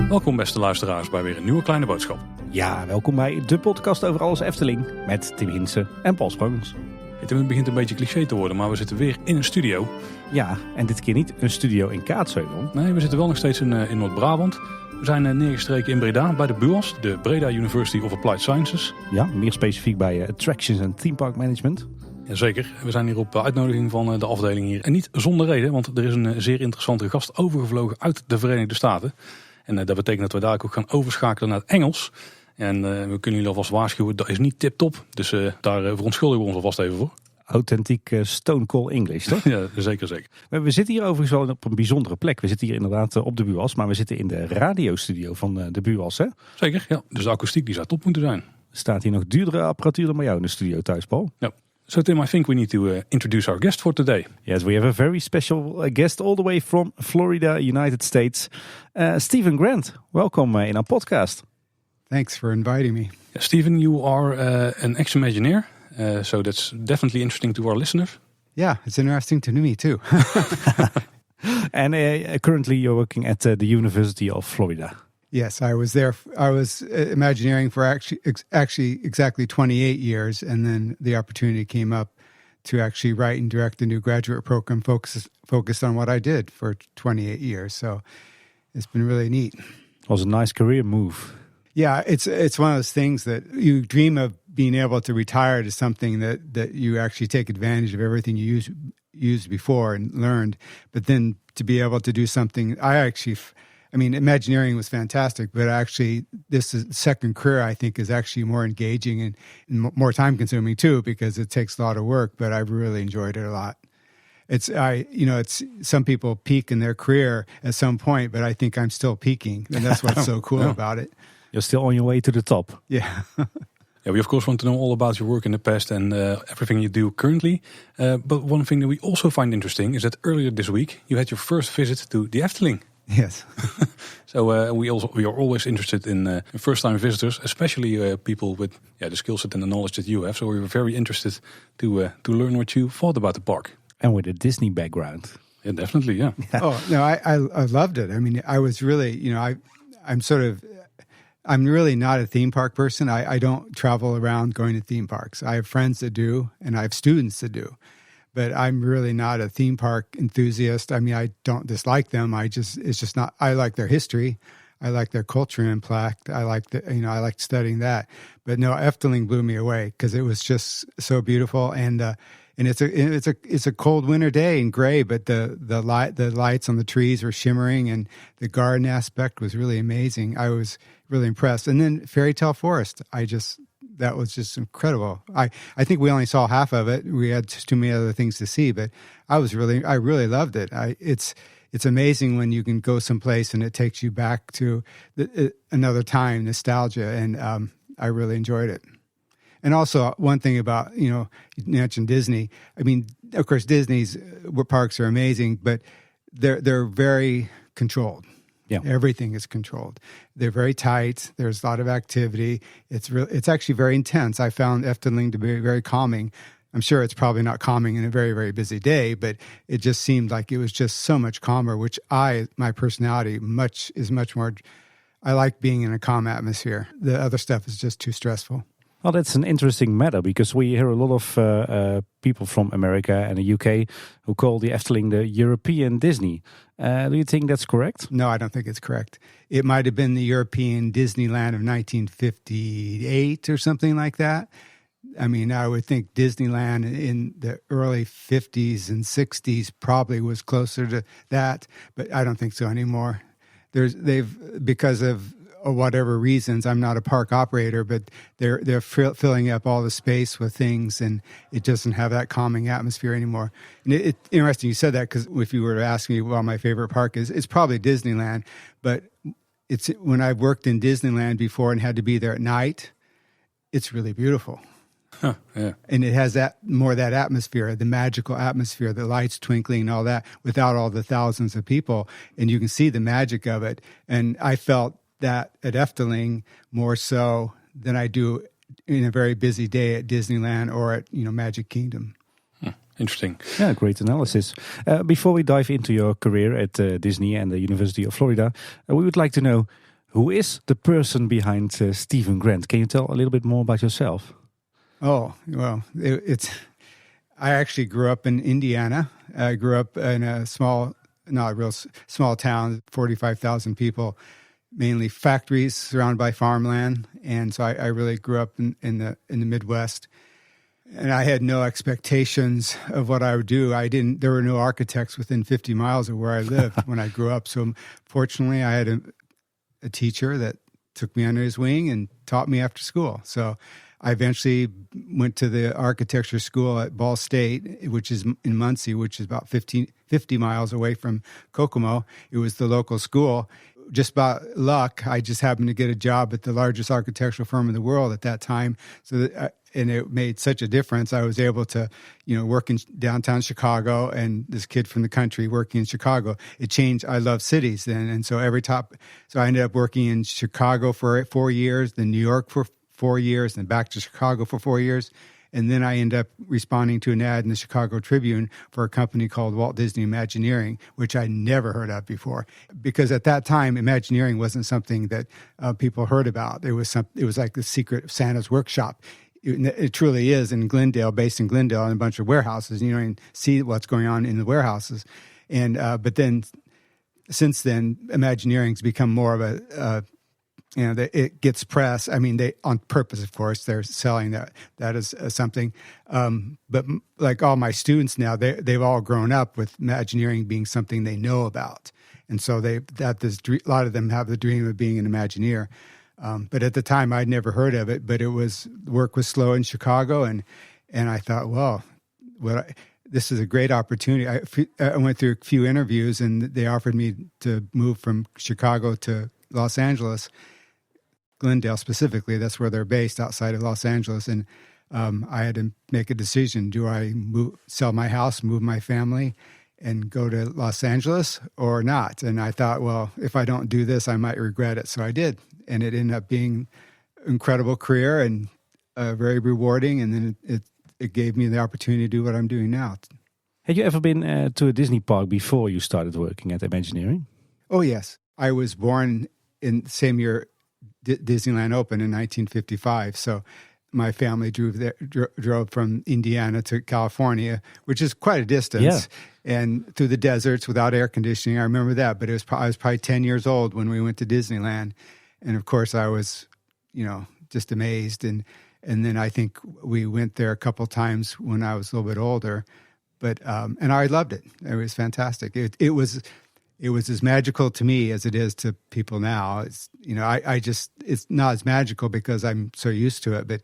Welkom beste luisteraars bij weer een nieuwe kleine boodschap. Ja, welkom bij de podcast over alles Efteling met Tim Hinsen en Paul Sprongers. Het begint een beetje cliché te worden, maar we zitten weer in een studio. Ja, en dit keer niet een studio in Kaatsheuvel. Nee, we zitten wel nog steeds in Noord-Brabant. We zijn neergestreken in Breda bij de BUas, de Breda University of Applied Sciences. Ja, meer specifiek bij Attractions en Theme Park Management. Jazeker, we zijn hier op uitnodiging van de afdeling hier. En niet zonder reden, want er is een zeer interessante gast overgevlogen uit de Verenigde Staten. En dat betekent dat we daar ook gaan overschakelen naar het Engels. En we kunnen jullie alvast waarschuwen, dat is niet tip-top. Dus daar verontschuldigen we ons alvast even voor. Authentiek Stone Cold English, toch? Ja, zeker. We zitten hier overigens wel op een bijzondere plek. We zitten hier inderdaad op de BUas, maar we zitten in de radiostudio van de BUas, hè? Zeker, ja. Dus de akoestiek die zou top moeten zijn. Er staat hier nog duurdere apparatuur dan bij jou in de studio thuis, Paul. Ja. So Tim, I think we need to introduce our guest for today. Yes, we have a very special guest all the way from Florida, United States. Stephen Grant, welcome in our podcast. Thanks for inviting me. Yeah, Stephen, you are an ex-Imagineer, so that's definitely interesting to our listeners. Yeah, it's interesting to me too. And currently you're working at the University of Florida. Yes, I was there. I was Imagineering for actually exactly 28 years, and then the opportunity came up to actually write and direct a new graduate program focused on what I did for 28 years. So it's been really neat. It was a nice career move. Yeah, it's one of those things that you dream of being able to retire to something that you actually take advantage of everything you used before and learned, but then to be able to do something. Imagineering was fantastic, but actually this second career I think is actually more engaging and more time consuming too, because it takes a lot of work, but I've really enjoyed it a lot. It's some people peak in their career at some point, but I think I'm still peaking, and that's what's so cool about it. You're still on your way to the top. Yeah. Yeah, we of course want to know all about your work in the past and everything you do currently. But one thing that we also find interesting is that earlier this week you had your first visit to the Efteling. Yes. So we are always interested in first-time visitors, especially people with the skill set and the knowledge that you have. So we were very interested to learn what you thought about the park. And with a Disney background. Yeah, definitely, yeah. Oh, no, I loved it. I mean, I was really, I'm really not a theme park person. I don't travel around going to theme parks. I have friends that do, and I have students that do. But I'm really not a theme park enthusiast. I mean, I don't dislike them. I like their history. I like their culture impact. I liked studying that. But no, Efteling blew me away because it was just so beautiful. And it's a cold winter day and gray, but the lights on the trees were shimmering, and the garden aspect was really amazing. I was really impressed. And then Fairy Tale Forest, that was just incredible. I think we only saw half of it. We had just too many other things to see, but I really loved it. It's amazing when you can go someplace and it takes you back to another time, nostalgia, and I really enjoyed it. And also one thing about, you mentioned Disney. I mean, of course, Disney's parks are amazing, but they're very controlled. Yeah. Everything is controlled. They're very tight. There's a lot of activity. It's actually very intense. I found Efteling to be very calming. I'm sure it's probably not calming in a very, very busy day, but it just seemed like it was just so much calmer, which my personality is much more, I like being in a calm atmosphere. The other stuff is just too stressful. Well, that's an interesting matter because we hear a lot of people from America and the UK who call the Efteling the European Disney. Do you think that's correct? No, I don't think it's correct. It might have been the European Disneyland of 1958 or something like that. I mean, I would think Disneyland in the early 50s and 60s probably was closer to that, but I don't think so anymore. Because of whatever reasons, I'm not a park operator, but they're filling up all the space with things, and it doesn't have that calming atmosphere anymore. And it's interesting you said that, because if you were to ask me, well, my favorite park is, it's probably Disneyland, but it's when I've worked in Disneyland before and had to be there at night, it's really beautiful. Huh, yeah. And it has that atmosphere, the magical atmosphere, the lights twinkling and all that, without all the thousands of people. And you can see the magic of it. And I felt that at Efteling more so than I do in a very busy day at Disneyland or at Magic Kingdom. Interesting. Yeah, great analysis. Before we dive into your career at Disney and the University of Florida, we would like to know, who is the person behind Stephen Grant? Can you tell a little bit more about yourself? Oh, well, I actually grew up in Indiana. I grew up in a not a real small town, 45,000 people, mainly factories surrounded by farmland. And so I really grew up in the Midwest. And I had no expectations of what I would do. There were no architects within 50 miles of where I lived when I grew up. So fortunately, I had a teacher that took me under his wing and taught me after school. So I eventually went to the architecture school at Ball State, which is in Muncie, which is about 50 miles away from Kokomo. It was the local school. Just by luck, I just happened to get a job at the largest architectural firm in the world at that time. And it made such a difference. I was able to, work in downtown Chicago, and this kid from the country working in Chicago. It changed. I love cities then. And so I ended up working in Chicago for 4 years, then New York for 4 years, then back to Chicago for 4 years. And then I ended up responding to an ad in the Chicago Tribune for a company called Walt Disney Imagineering, which I never heard of before. Because at that time, Imagineering wasn't something that people heard about. It was like the secret of Santa's workshop. It truly is in Glendale, based in Glendale, in a bunch of warehouses. And see what's going on in the warehouses. And but then, since then, Imagineering's become more of a it gets press. I mean, they on purpose, of course, they're selling that as something. But like all my students now, they've all grown up with Imagineering being something they know about, and so a lot of them have the dream of being an Imagineer. But at the time, I'd never heard of it. But work was slow in Chicago, and I thought, well, this is a great opportunity. I went through a few interviews, and they offered me to move from Chicago to Los Angeles. Glendale specifically, that's where they're based, outside of Los Angeles. And I had to make a decision. Do I sell my house, move my family, and go to Los Angeles or not? And I thought, well, if I don't do this, I might regret it. So I did. And it ended up being an incredible career and very rewarding. And then it gave me the opportunity to do what I'm doing now. Had you ever been to a Disney park before you started working at Imagineering? Oh, yes. I was born in the same year Disneyland opened in 1955. So my family drove from Indiana to California, which is quite a distance, and through the deserts without air conditioning. I remember that, but I was probably 10 years old when we went to Disneyland. And of course I was, just amazed. And then I think we went there a couple times when I was a little bit older, but, and I loved it. It was fantastic. It was as magical to me as it is to people now. It's it's not as magical because I'm so used to it. But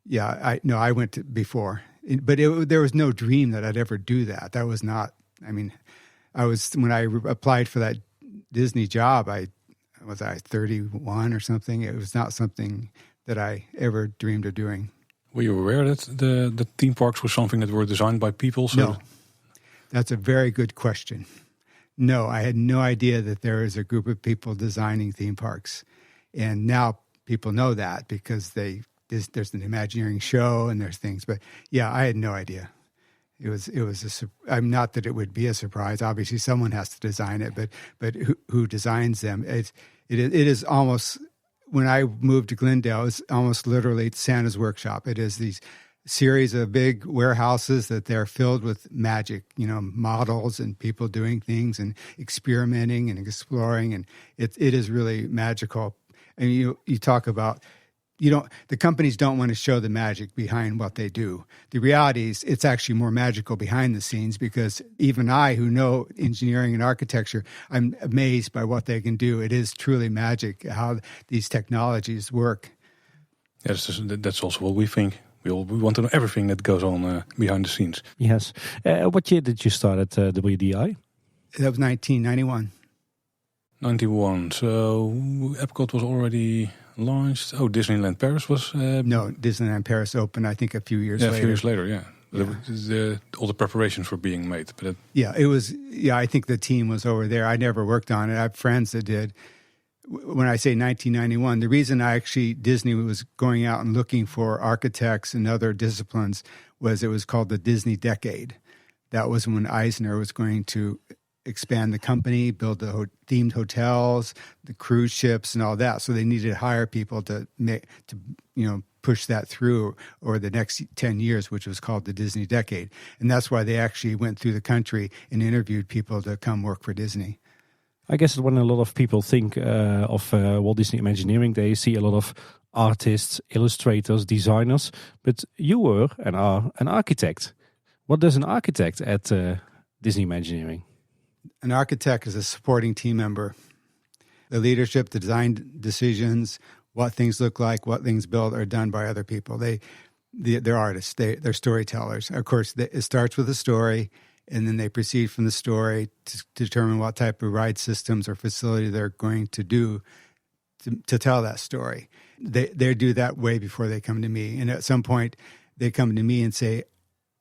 yeah, I went before, but there was no dream that I'd ever do that. That was not. I mean, when I applied for that Disney job, was 31 or something. It was not something that I ever dreamed of doing. Were you aware that the theme parks were something that were designed by people? No, that's a very good question. No, I had no idea that there is a group of people designing theme parks. And now people know that because there's an Imagineering show and there's things. But yeah, I had no idea. I'm not that it would be a surprise. Obviously, someone has to design it, but who designs them? It is almost, when I moved to Glendale, it's almost literally Santa's workshop. It is these series of big warehouses that they're filled with magic, models and people doing things and experimenting and exploring. And it is really magical. And you talk about, the companies don't want to show the magic behind what they do. The reality is it's actually more magical behind the scenes, because even I, who know engineering and architecture, I'm amazed by what they can do. It is truly magic how these technologies work. Yes, that's also what we think. We want to know everything that goes on behind the scenes. Yes. What year did you start at WDI? That was 1991. 91. So Epcot was already launched. Oh, Disneyland Paris was... No, Disneyland Paris opened, I think, a few years later. A few years later, yeah. All the preparations were being made. But it was... Yeah, I think the team was over there. I never worked on it. I have friends that did. When I say 1991, the reason Disney was going out and looking for architects and other disciplines was it was called the Disney Decade. That was when Eisner was going to expand the company, build the themed hotels, the cruise ships, and all that. So they needed to hire people to push that through over the next 10 years, which was called the Disney Decade. And that's why they actually went through the country and interviewed people to come work for Disney. I guess when a lot of people think of Walt Disney Imagineering, they see a lot of artists, illustrators, designers. But you were and are an architect. What does an architect at Disney Imagineering? An architect is a supporting team member. The leadership, the design decisions, what things look like, what things build are done by other people. They're artists. They're storytellers. Of course, it starts with a story, and then they proceed from the story to determine what type of ride systems or facility they're going to do to tell that story. They do that way before they come to me. And at some point, they come to me and say,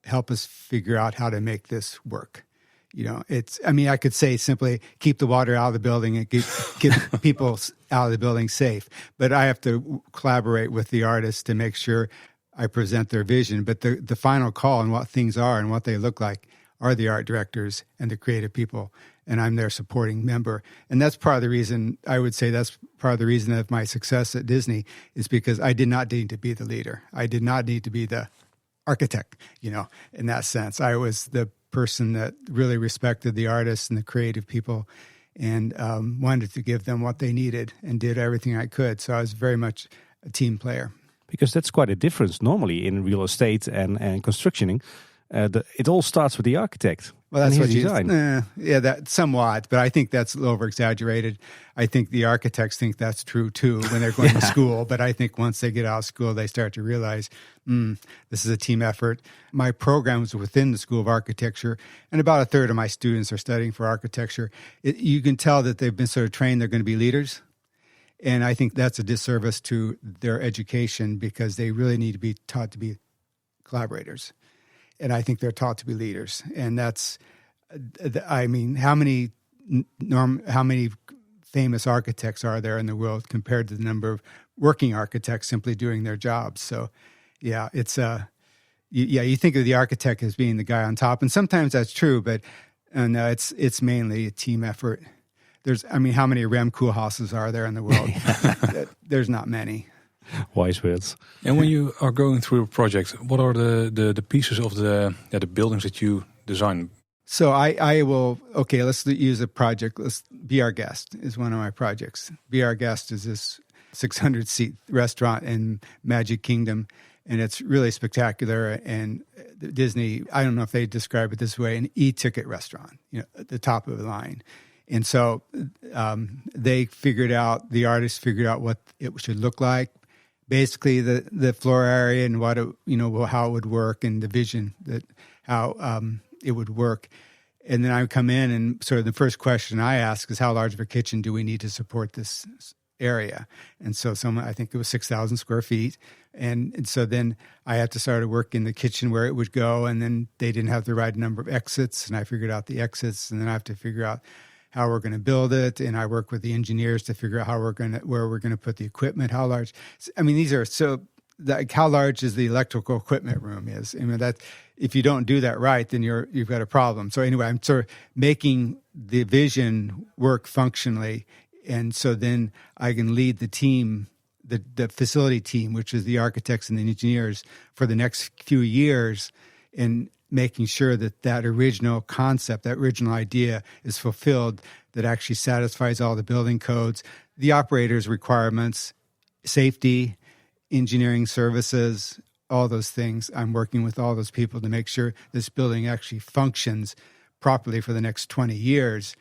help us figure out how to make this work. I could say simply keep the water out of the building and get people out of the building safe. But I have to collaborate with the artists to make sure I present their vision. But the final call on what things are and what they look like are the art directors and the creative people. And I'm their supporting member. And that's part of the reason, I would say that's part of the reason of my success at Disney is because I did not need to be the leader. I did not need to be the architect, in that sense. I was the person that really respected the artists and the creative people and wanted to give them what they needed and did everything I could. So I was very much a team player. Because that's quite a difference normally in real estate and constructioning. It all starts with the architect. Well, that's what design. That somewhat, but I think that's a little over-exaggerated. I think the architects think that's true too when they're going to school. But I think once they get out of school, they start to realize this is a team effort. My program is within the School of Architecture, and about a third of my students are studying for architecture. You can tell that they've been sort of trained they're going to be leaders. And I think that's a disservice to their education because they really need to be taught to be collaborators. And I think they're taught to be leaders. And that's, how many famous architects are there in the world compared to the number of working architects simply doing their jobs? So, yeah, it's you think of the architect as being the guy on top, and sometimes that's true, but no, it's mainly a team effort. How many Rem Koolhaases are there in the world? There's not many. Wise words. And when you are going through a project, what are the pieces of the buildings that you design? So I will, let's use a project. Be Our Guest is one of my projects. Be Our Guest is this 600-seat restaurant in Magic Kingdom, and it's really spectacular. And Disney, I don't know if they describe it this way, an e-ticket restaurant, at the top of the line. And so the artists figured out what it should look like. Basically, the floor area and what how it would work, and the vision how it would work. And then I would come in, and sort of the first question I ask is, how large of a kitchen do we need to support this area? And so I think it was 6,000 square feet. And so then I had to start to work in the kitchen where it would go, and then they didn't have the right number of exits, and I figured out the exits, and then I have to figure out how we're going to build it, and I work with the engineers to figure out where we're going to put the equipment, how large. These are how large is the electrical equipment room is. That if you don't do that right, then you've got a problem. So anyway, I'm sort of making the vision work functionally, and so then I can lead the team, the facility team, which is the architects and the engineers, for the next few years, in making sure that original concept, that original idea is fulfilled, that actually satisfies all the building codes, the operator's requirements, safety, engineering services, all those things. I'm working with all those people to make sure this building actually functions properly for the next 20 years,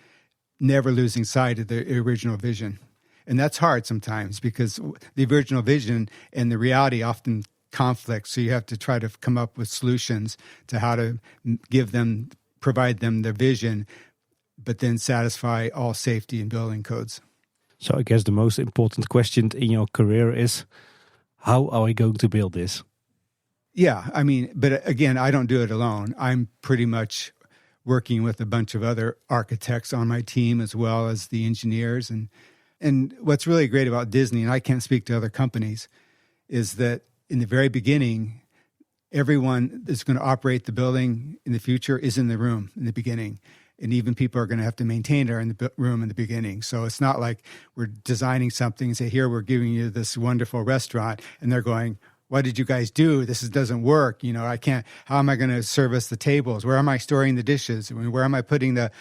never losing sight of the original vision. And that's hard sometimes because the original vision and the reality often conflict. So you have to try to come up with solutions to how to provide them their vision, but then satisfy all safety and building codes. So I guess the most important question in your career is, how are we going to build this? Yeah, but again, I don't do it alone. I'm pretty much working with a bunch of other architects on my team as well as the engineers. And what's really great about Disney, and I can't speak to other companies, is that in the very beginning, everyone that's going to operate the building in the future is in the room in the beginning. And even people are going to have to maintain it are in the room in the beginning. So it's not like we're designing something and say, here, we're giving you this wonderful restaurant. And they're going, what did you guys do? This doesn't work. I can't, how am I going to service the tables? Where am I storing the dishes? Where am I putting the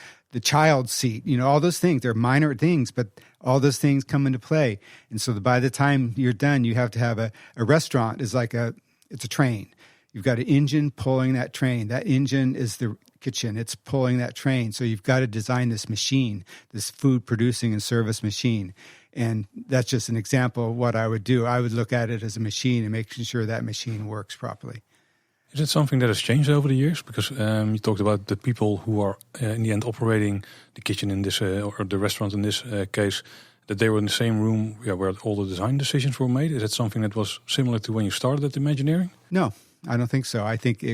child seat? All those things, they're minor things, but all those things come into play. And so by the time you're done, you have to have a restaurant is like it's a train. You've got an engine pulling that train. That engine is the kitchen. It's pulling that train. So you've got to design this machine, this food producing and service machine. And that's just an example of what I would do. I would look at it as a machine and making sure that machine works properly. Is it something that has changed over the years? Because you talked about the people who are in the end operating the kitchen in this, or the restaurant in this case, that they were in the same room where all the design decisions were made. Is that something that was similar to when you started at Imagineering? No. I don't think so. I think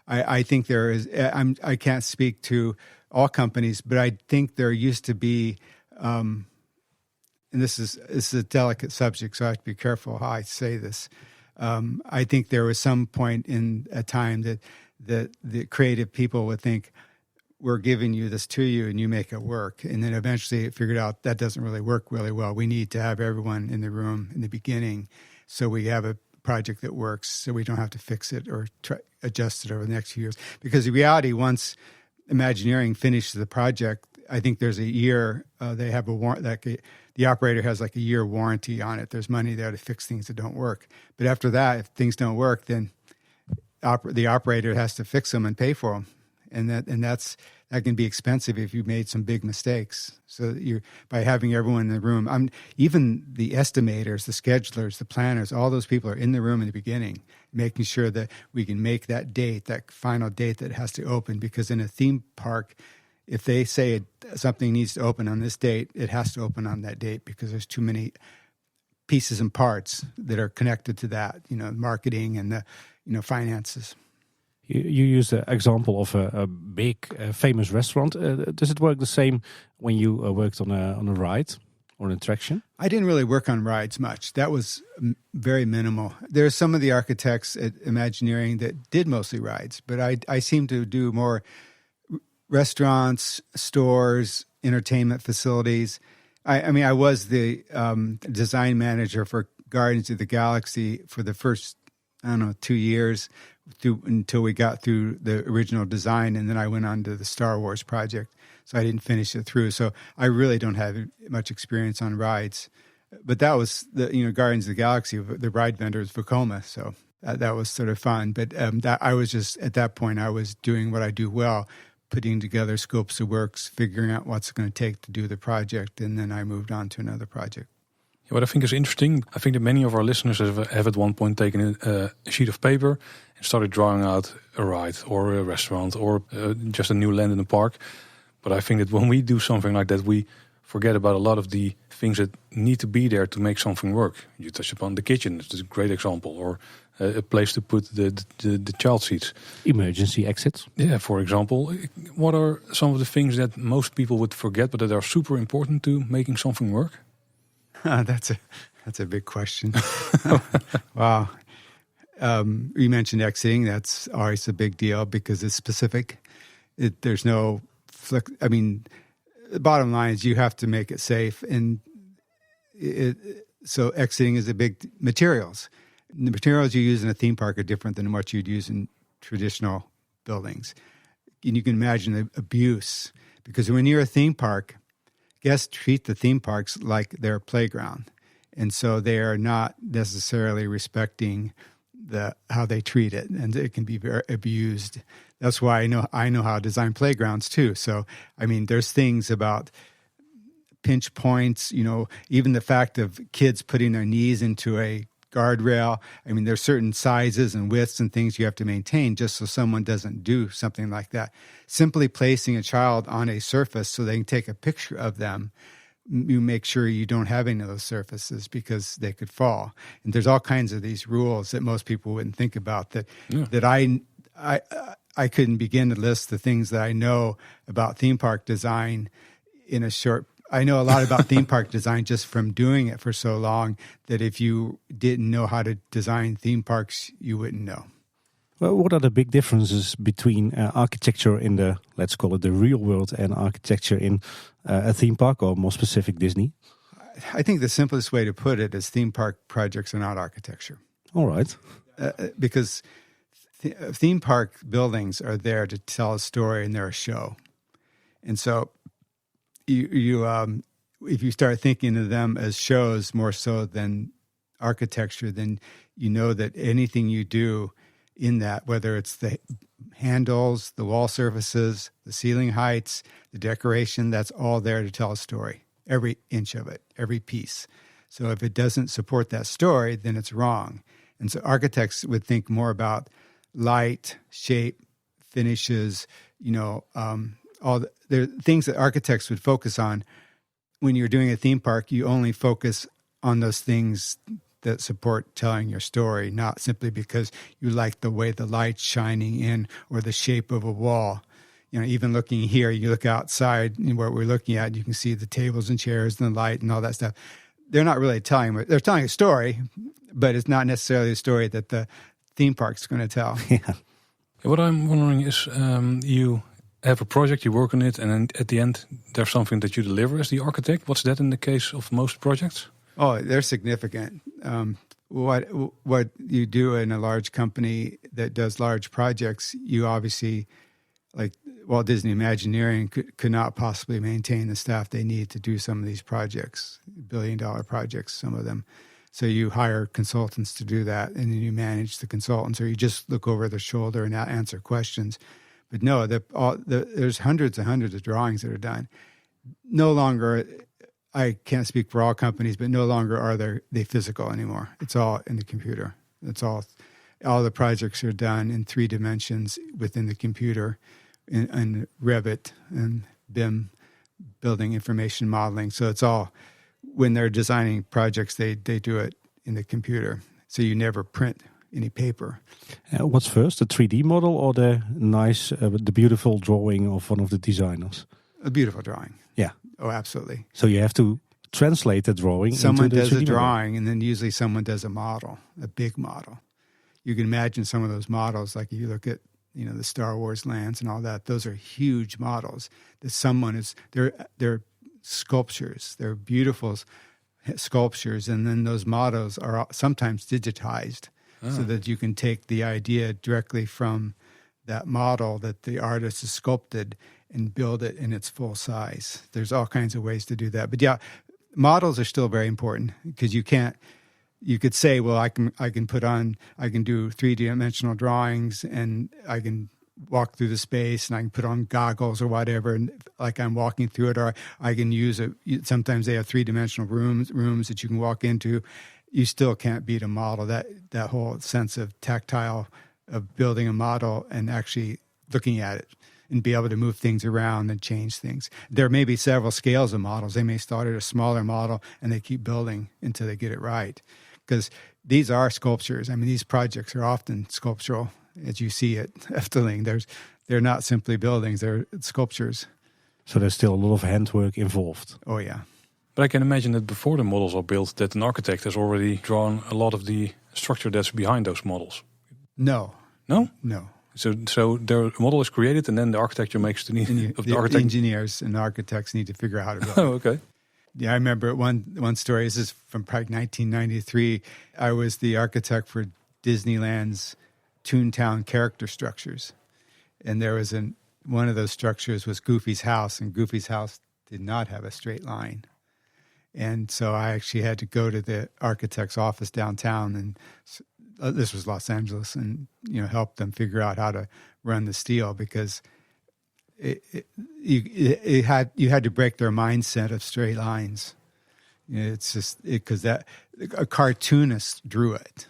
I think there is. I can't speak to all companies, but I think there used to be, and this is a delicate subject, so I have to be careful how I say this. I think there was some point in a time that the creative people would think, we're giving you this to you and you make it work, and then eventually it figured out that doesn't really work really well. We need to have everyone in the room in the beginning, so we have a project that works, so we don't have to fix it or adjust it over the next few years. Because in reality, once Imagineering finishes the project, I think there's a year, they have a warranty, the operator has like a year warranty on it. There's money there to fix things that don't work. But after that, if things don't work, then the operator has to fix them and pay for them. And that can be expensive if you made some big mistakes. So by having everyone in the room, even the estimators, the schedulers, the planners, all those people are in the room in the beginning, making sure that we can make that date, that final date that has to open. Because in a theme park, if they say something needs to open on this date, it has to open on that date because there's too many pieces and parts that are connected to that, marketing and the finances. You use the example of a big, famous restaurant. Does it work the same when you worked on a ride or an attraction? I didn't really work on rides much. That was very minimal. There are some of the architects at Imagineering that did mostly rides, but I seem to do more restaurants, stores, entertainment facilities. I was the design manager for Guardians of the Galaxy for the first, 2 years until we got through the original design, and then I went on to the Star Wars project. So I didn't finish it through. So I really don't have much experience on rides. But that was the Guardians of the Galaxy. The ride vendor is Vekoma, so that was sort of fun. But I was just at that point I was doing what I do well, putting together scopes of works, figuring out what's going to take to do the project, and then I moved on to another project. What I think is interesting, I think that many of our listeners have at one point taken a sheet of paper and started drawing out a ride or a restaurant or just a new land in the park. But I think that when we do something like that, we forget about a lot of the things that need to be there to make something work. You touched upon the kitchen, it's a great example, or a place to put the child seats. Emergency exits. Yeah, for example. What are some of the things that most people would forget but that are super important to making something work? That's a big question. Wow. You mentioned exiting. That's always a big deal because it's specific. There's no the bottom line is you have to make it safe. And so exiting is a big materials. The materials you use in a theme park are different than what you'd use in traditional buildings. And you can imagine the abuse because when you're a theme park, guests treat the theme parks like their playground. And so they are not necessarily respecting how they treat it, and it can be very abused. That's why I know how to design playgrounds too. So, there's things about pinch points, even the fact of kids putting their knees into a guardrail. There's certain sizes and widths and things you have to maintain just so someone doesn't do something like that. Simply placing a child on a surface so they can take a picture of them, you make sure you don't have any of those surfaces because they could fall. And there's all kinds of these rules that most people wouldn't think about that I couldn't begin to list the things that I know about theme park design in a short. I know a lot about theme park design just from doing it for so long that if you didn't know how to design theme parks, you wouldn't know. Well, what are the big differences between architecture in the, let's call it the real world, and architecture in a theme park, or more specific, Disney? I think the simplest way to put it is theme park projects are not architecture. All right. Because theme park buildings are there to tell a story and they're a show. And so if you start thinking of them as shows more so than architecture, then you know that anything you do in that, whether it's the handles, the wall surfaces, the ceiling heights, the decoration, that's all there to tell a story. Every inch of it, every piece. So if it doesn't support that story, then it's wrong. And so architects would think more about light, shape, finishes, all the things that architects would focus on. When you're doing a theme park, you only focus on those things that support telling your story, not simply because you like the way the light's shining in or the shape of a wall. Even looking here, you look outside and what we're looking at, you can see the tables and chairs and the light and all that stuff. They're not really they're telling a story, but it's not necessarily a story that the theme park's going to tell. Yeah. What I'm wondering is, you have a project, you work on it, and then at the end, there's something that you deliver as the architect. What's that in the case of most projects? Oh, they're significant. What you do in a large company that does large projects, you obviously, like Walt Disney Imagineering, could not possibly maintain the staff they need to do some of these projects, billion-dollar projects, some of them. So you hire consultants to do that, and then you manage the consultants, or you just look over their shoulder and answer questions. But no, there's hundreds and hundreds of drawings that are done. No longer, I can't speak for all companies, but no longer are they physical anymore. It's all in the computer. It's all the projects are done in 3 dimensions within the computer, in Revit and BIM, building information modeling. So it's all, when they're designing projects, they do it in the computer. So you never print any paper. What's first, the 3D model or the the beautiful drawing of one of the designers? A beautiful drawing. Yeah. Oh, absolutely. So you have to translate the drawing Someone into the does 3D a drawing, model. and then usually someone does a model, a big model. You can imagine some of those models, like if you look at the Star Wars lands and all that. Those are huge models that they're sculptures. They're beautiful sculptures, and then those models are sometimes digitized so that you can take the idea directly from that model that the artist has sculpted and build it in its full size. There's all kinds of ways to do that. But yeah, models are still very important because you could say, well, I can do 3D-dimensional drawings, and I can walk through the space, and I can put on goggles or whatever, and like I'm walking through it, or I can use sometimes they have 3-dimensional rooms that you can walk into. You still can't beat a model. That whole sense of tactile of building a model and actually looking at it and be able to move things around and change things. There may be several scales of models. They may start at a smaller model and they keep building until they get it right. Because these are sculptures. I mean, these projects are often sculptural, as you see at Efteling. They're not simply buildings, they're sculptures. So there's still a lot of handwork involved. Oh, yeah. But I can imagine that before the models are built, that an architect has already drawn a lot of the structure that's behind those models. No. No? No. So the model is created, and then the architecture makes the need of the architect. Engineers and architects need to figure out how to build it. Oh, okay. Yeah, I remember one story. This is from probably 1993. I was the architect for Disneyland's Toontown character structures, and there was one of those structures was Goofy's house, and Goofy's house did not have a straight line. And so I actually had to go to the architect's office downtown, and this was Los Angeles, and help them figure out how to run the steel, because you had to break their mindset of straight lines. It's just because a cartoonist drew it.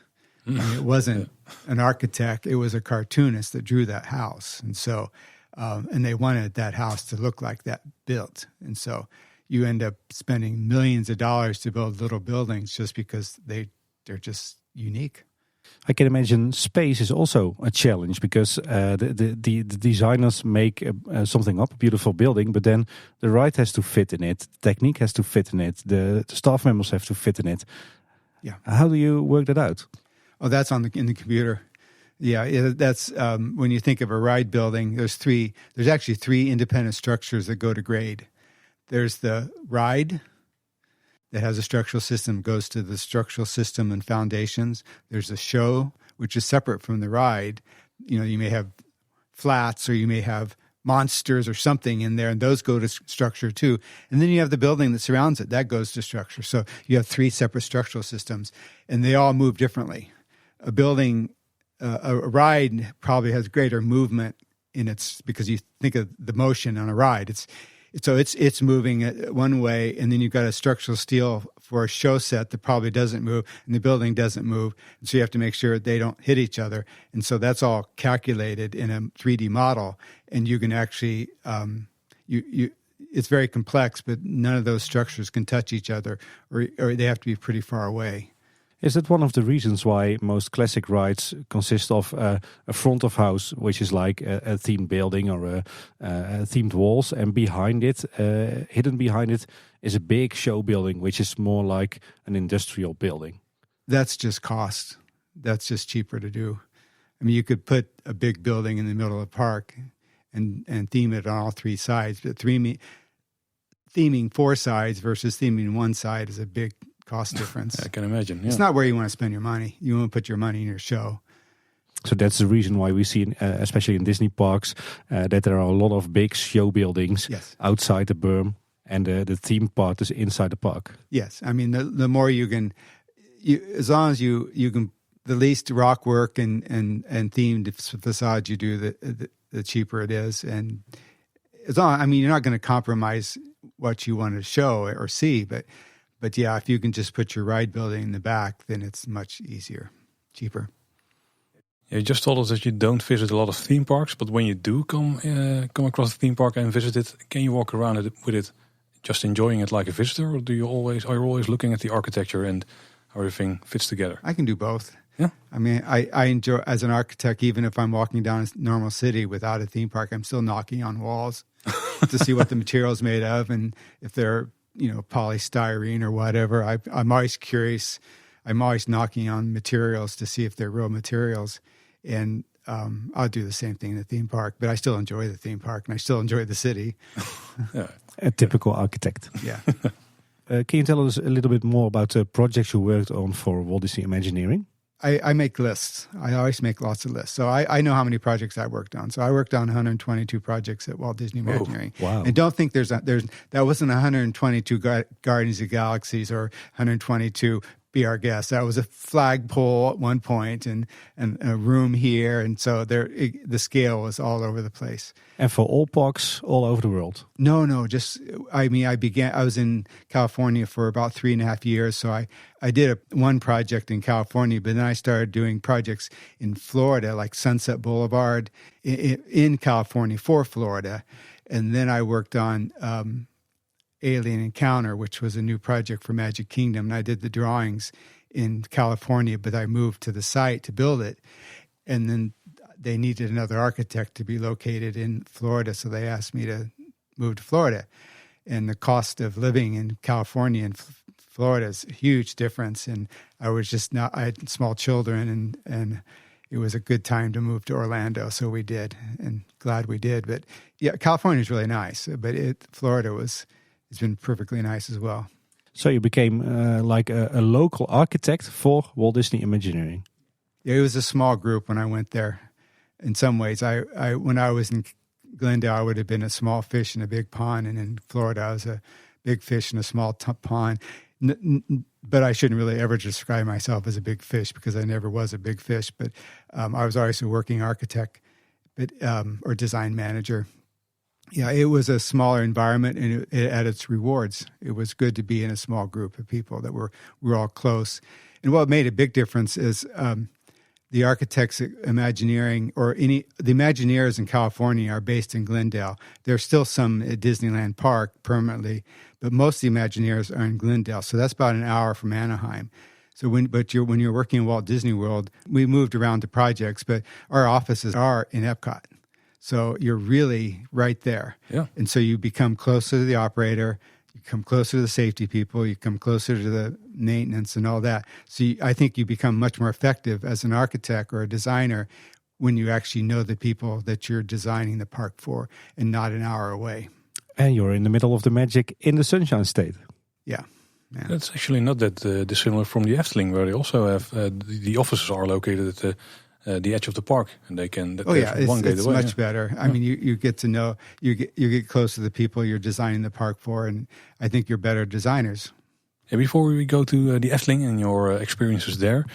I mean, it wasn't an architect; it was a cartoonist that drew that house, and so and they wanted that house to look like that built, and so you end up spending millions of dollars to build little buildings just because they're just unique. I can imagine space is also a challenge, because the designers make something up, a beautiful building, but then the ride has to fit in it, the technique has to fit in it, the staff members have to fit in it. Yeah. How do you work that out? Oh, that's in the computer. That's when you think of a ride building, there's actually three independent structures that go to grade. There's the ride that has a structural system, goes to the structural system and foundations. There's a show, which is separate from the ride. You may have flats or you may have monsters or something in there, and those go to structure too. And then you have the building that surrounds it. That goes to structure. So you have three separate structural systems, and they all move differently. A building, a ride probably has greater movement in its, because you think of the motion on a ride. It's moving one way, and then you've got a structural steel for a show set that probably doesn't move, and the building doesn't move. And so you have to make sure they don't hit each other. And so that's all calculated in a 3D model, and you can actually it's very complex, but none of those structures can touch each other, or they have to be pretty far away. Is that one of the reasons why most classic rides consist of a front of house, which is like a themed building or a themed walls, and behind it, hidden behind it, is a big show building, which is more like an industrial building? That's just cost. That's just cheaper to do. I mean, you could put a big building in the middle of the park and theme it on all three sides, but theming four sides versus theming one side is a big cost difference. I can imagine. Yeah. It's not where you want to spend your money. You want to put your money in your show. So that's the reason why we see, especially in Disney parks, that there are a lot of big show buildings outside the berm, and the theme part is inside the park. Yes, I mean the more you can, as long as you can, the least rock work and themed facades you do, the cheaper it is. And as long, I mean, you're not going to compromise what you want to show or see, But yeah, if you can just put your ride building in the back, then it's much easier, cheaper. You just told us that you don't visit a lot of theme parks, but when you do come across a theme park and visit it, can you walk around it with it, just enjoying it like a visitor, or are you always looking at the architecture and how everything fits together? I can do both. Yeah. I mean, I enjoy, as an architect, even if I'm walking down a normal city without a theme park, I'm still knocking on walls to see what the material's made of, and if they're polystyrene or whatever. I'm always curious. I'm always knocking on materials to see if they're real materials. And I'll do the same thing in the theme park, but I still enjoy the theme park and I still enjoy the city. Yeah. A typical architect. Yeah. Can you tell us a little bit more about the projects you worked on for Walt Disney Imagineering? I make lists. I always make lots of lists. So I know how many projects I worked on. So I worked on 122 projects at Walt Disney Imagineering. Oh, wow. And don't think that wasn't 122 Guardians of the Galaxies or 122 Be Our Guest. That was a flagpole at one point and a room here. And so the scale was all over the place. And for all parks all over the world? No, I was in California for about 3.5 years. So I did one project in California, but then I started doing projects in Florida, like Sunset Boulevard in California for Florida. And then I worked on Alien Encounter, which was a new project for Magic Kingdom. And I did the drawings in California, but I moved to the site to build it. And then they needed another architect to be located in Florida, so they asked me to move to Florida. And the cost of living in California and Florida is a huge difference. And I had small children, and it was a good time to move to Orlando, so we did, and glad we did. But yeah, California is really nice, but Florida it's been perfectly nice as well. So you became like a local architect for Walt Disney Imagineering. Yeah, it was a small group when I went there. In some ways, when I was in Glendale, I would have been a small fish in a big pond, and in Florida, I was a big fish in a small pond. But I shouldn't really ever describe myself as a big fish because I never was a big fish. But I was always a working architect, or design manager. Yeah, it was a smaller environment, and it had its rewards. It was good to be in a small group of people that were all close. And what made a big difference is the architects at Imagineering, the Imagineers in California are based in Glendale. There's still some at Disneyland Park permanently, but most of the Imagineers are in Glendale. So that's about an hour from Anaheim. So when you're working in Walt Disney World, we moved around to projects, but our offices are in Epcot. So you're really right there. Yeah. And so you become closer to the operator. come closer to the safety people, you come closer to the maintenance and all that. So I think you become much more effective as an architect or a designer when you actually know the people that you're designing the park for and not an hour away. And you're in the middle of the magic in the Sunshine State. Yeah. That's actually not that dissimilar from the Efteling, where they also have the offices are located at the edge of the park, and they can. It's much better. I mean, you get to know, you get close to the people you're designing the park for, and I think you're better designers. Yeah, before we go to the Efteling and your experiences there,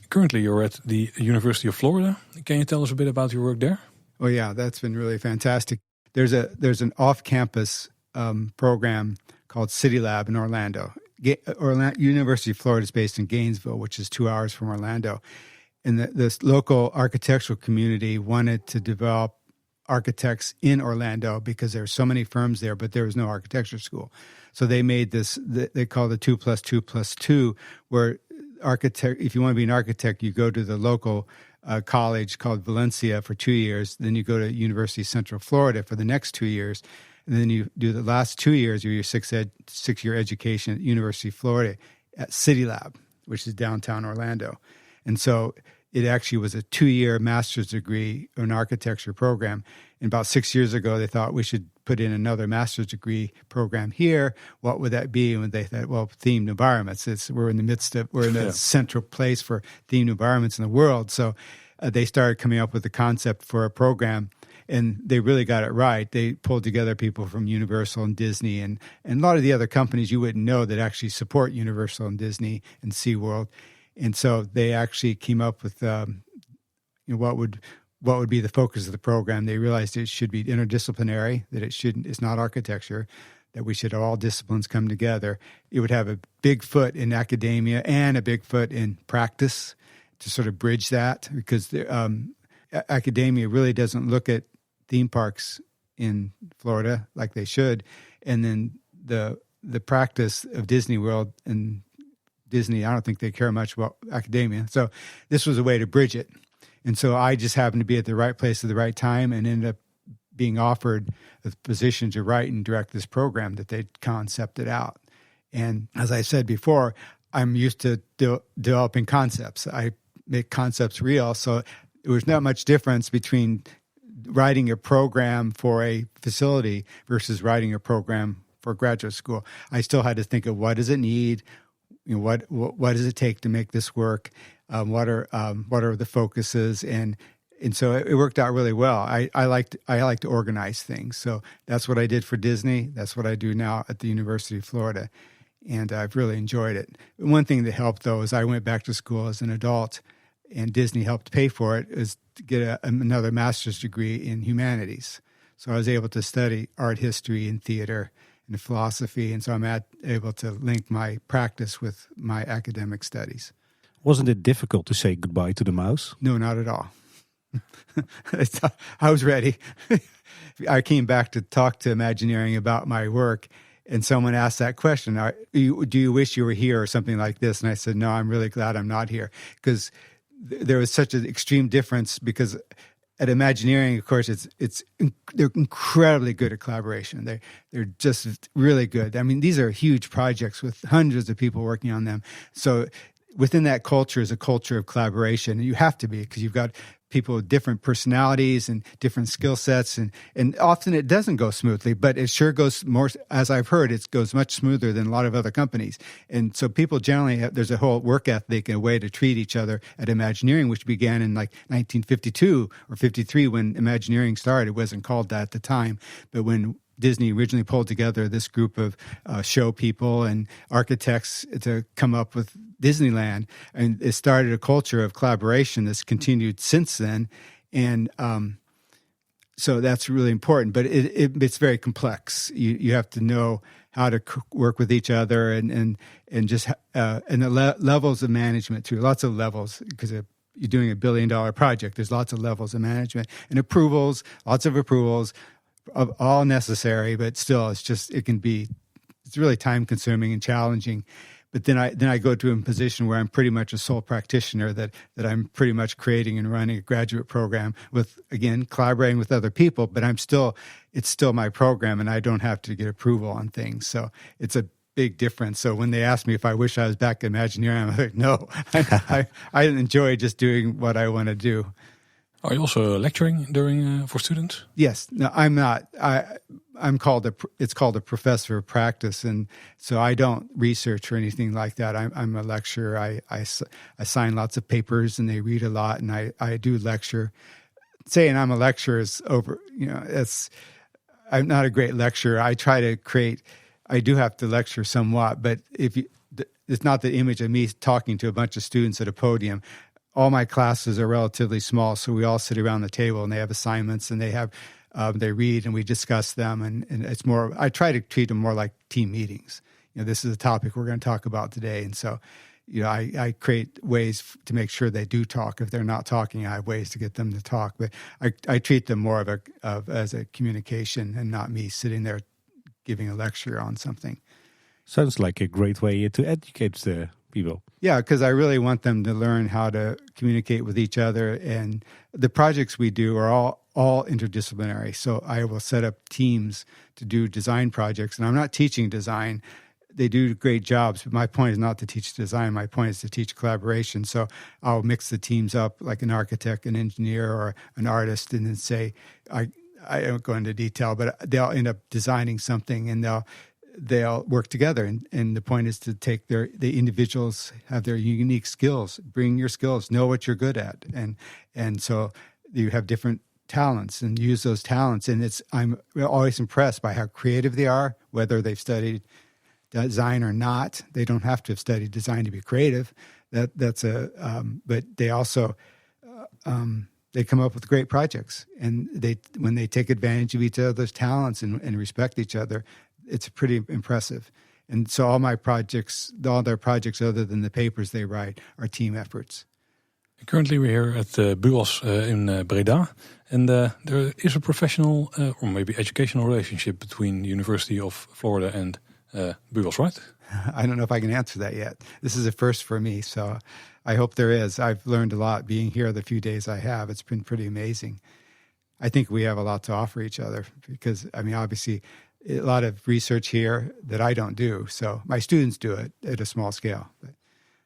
currently you're at the University of Florida. Can you tell us a bit about your work there? Oh yeah, that's been really fantastic. There's an off-campus program called City Lab in Orlando. University of Florida is based in Gainesville, which is 2 hours from Orlando. And this local architectural community wanted to develop architects in Orlando because there are so many firms there, but there was no architecture school. So they made this, they call it 2+2+2, where if you want to be an architect, you go to the local college called Valencia for 2 years. Then you go to University of Central Florida for the next 2 years. And then you do the last 2 years of your six-year education at University of Florida at City Lab, which is downtown Orlando. And so it actually was a 2-year master's degree in architecture program. And about 6 years ago, they thought we should put in another master's degree program here. What would that be? And they thought, well, themed environments. We're in the central place for themed environments in the world. So they started coming up with the concept for a program. And they really got it right. They pulled together people from Universal and Disney and a lot of the other companies you wouldn't know that actually support Universal and Disney and SeaWorld. And so they actually came up with what would be the focus of the program. They realized it should be interdisciplinary, that it's not architecture, that we should all disciplines come together. It would have a big foot in academia and a big foot in practice to sort of bridge that, because academia really doesn't look at theme parks in Florida like they should. And then the practice of Disney World and Disney, I don't think they care much about academia. So this was a way to bridge it. And so I just happened to be at the right place at the right time and ended up being offered a position to write and direct this program that they concepted out. And as I said before, I'm used to developing concepts. I make concepts real. So there was not much difference between writing a program for a facility versus writing a program for graduate school. I still had to think of what does it need, what does it take to make this work, what are the focuses, and so it worked out really well. I like to organize things, so that's what I did for Disney. That's what I do now at the University of Florida, and I've really enjoyed it. One thing that helped though is I went back to school as an adult, and Disney helped pay for it, is to get another master's degree in humanities. So I was able to study art history and theater and philosophy, and so I'm able to link my practice with my academic studies. Wasn't it difficult to say goodbye to the mouse? No, not at all. I was ready. I came back to talk to Imagineering about my work, and someone asked that question, do you wish you were here or something like this? And I said, no, I'm really glad I'm not here, because there was such an extreme difference, because at Imagineering, of course, they're incredibly good at collaboration. They're just really good. I mean, these are huge projects with hundreds of people working on them. So within that culture is a culture of collaboration. And you have to be, because you've got people with different personalities and different skill sets. And often it doesn't go smoothly, but it sure goes more, as I've heard, it goes much smoother than a lot of other companies. And so people generally there's a whole work ethic and a way to treat each other at Imagineering, which began in like 1952 or 53 when Imagineering started. It wasn't called that at the time, but when Disney originally pulled together this group of show people and architects to come up with Disneyland, and it started a culture of collaboration that's continued since then. And so that's really important, but it's very complex. You have to know how to work with each other and just and the levels of management too. Lots of levels, because you're doing $1 billion project. There's lots of levels of management and approvals, lots of approvals. All necessary, but still, it's really time consuming and challenging. but then I go to a position where I'm pretty much a sole practitioner, that I'm pretty much creating and running a graduate program with, again, collaborating with other people, but it's still my program and I don't have to get approval on things. So it's a big difference. So when they ask me if I wish I was back in Imagineering, I'm like, no, I enjoy just doing what I want to do. Are you also lecturing during for students? Yes. No, I'm not. It's called a professor of practice, and so I don't research or anything like that. I'm a lecturer. I sign lots of papers, and they read a lot, and I do lecture. Saying I'm a lecturer is over. I'm not a great lecturer. I try to create. I do have to lecture somewhat, but it's not the image of me talking to a bunch of students at a podium. All my classes are relatively small, so we all sit around the table and they have assignments and they read and we discuss them. And it's more, I try to treat them more like team meetings. This is a topic we're going to talk about today. And so, I create ways to make sure they do talk. If they're not talking, I have ways to get them to talk. But I treat them more as a communication and not me sitting there giving a lecture on something. Sounds like a great way to educate the people. Yeah, because I really want them to learn how to communicate with each other. And the projects we do are all interdisciplinary. So I will set up teams to do design projects. And I'm not teaching design. They do great jobs, but my point is not to teach design. My point is to teach collaboration. So I'll mix the teams up like an architect, an engineer, or an artist, and then say, I don't go into detail, but they'll end up designing something and they'll work together. And the point is to take the individuals have their unique skills, bring your skills, know what you're good at. And so you have different talents and use those talents. And I'm always impressed by how creative they are, whether they've studied design or not. They don't have to have studied design to be creative. But they also, they come up with great projects. And when they take advantage of each other's talents and respect each other, it's pretty impressive. And so all their projects other than the papers they write are team efforts. Currently we're here at BUas in Breda. And there is a professional or maybe educational relationship between the University of Florida and BUas, right? I don't know if I can answer that yet. This is a first for me, so I hope there is. I've learned a lot being here the few days I have. It's been pretty amazing. I think we have a lot to offer each other because, obviously, a lot of research here that I don't do. So my students do it at a small scale. But,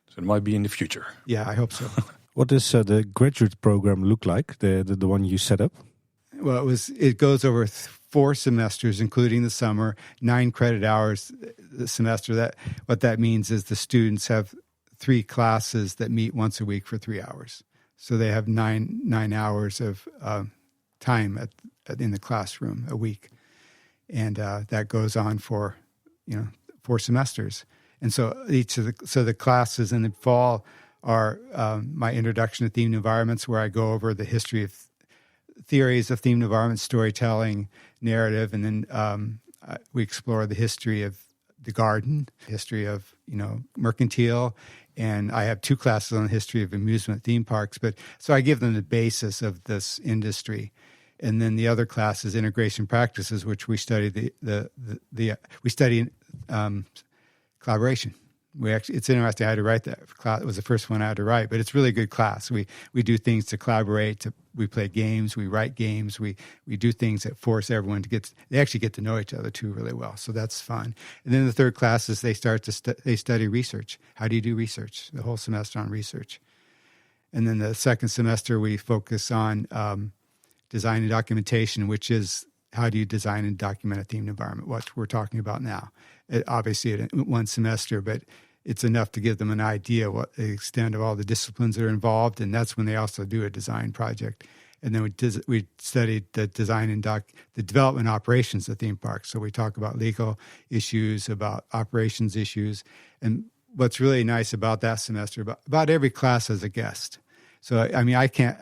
so it might be in the future. Yeah, I hope so. What does the graduate program look like, the one you set up? Well, it goes over 4 semesters, including the summer, 9 credit hours the semester. What that means is the students have 3 classes that meet once a week for 3 hours. So they have 9 hours of time in the classroom a week. And that goes on for, 4 semesters. And so the classes in the fall are my introduction to themed environments, where I go over the history of theories of themed environment, storytelling, narrative, and then we explore the history of the garden, history of mercantile, and I have 2 classes on the history of amusement theme parks. But so I give them the basis of this industry. And then the other class is integration practices, which we study we study collaboration. It's interesting. I had to write that class. It was the first one I had to write, but it's really a good class. We do things to collaborate. We play games. We write games. We do things that force everyone they actually get to know each other too really well. So that's fun. And then the third class is they start they study research. How do you do research? The whole semester on research. And then the second semester we focus on design and documentation, which is how do you design and document a themed environment, what we're talking about now. Obviously, one semester, but it's enough to give them an idea what the extent of all the disciplines that are involved, and that's when they also do a design project. And then we studied the design and the development operations of theme parks. So we talk about legal issues, about operations issues, and what's really nice about that semester, about every class has a guest. So I can't.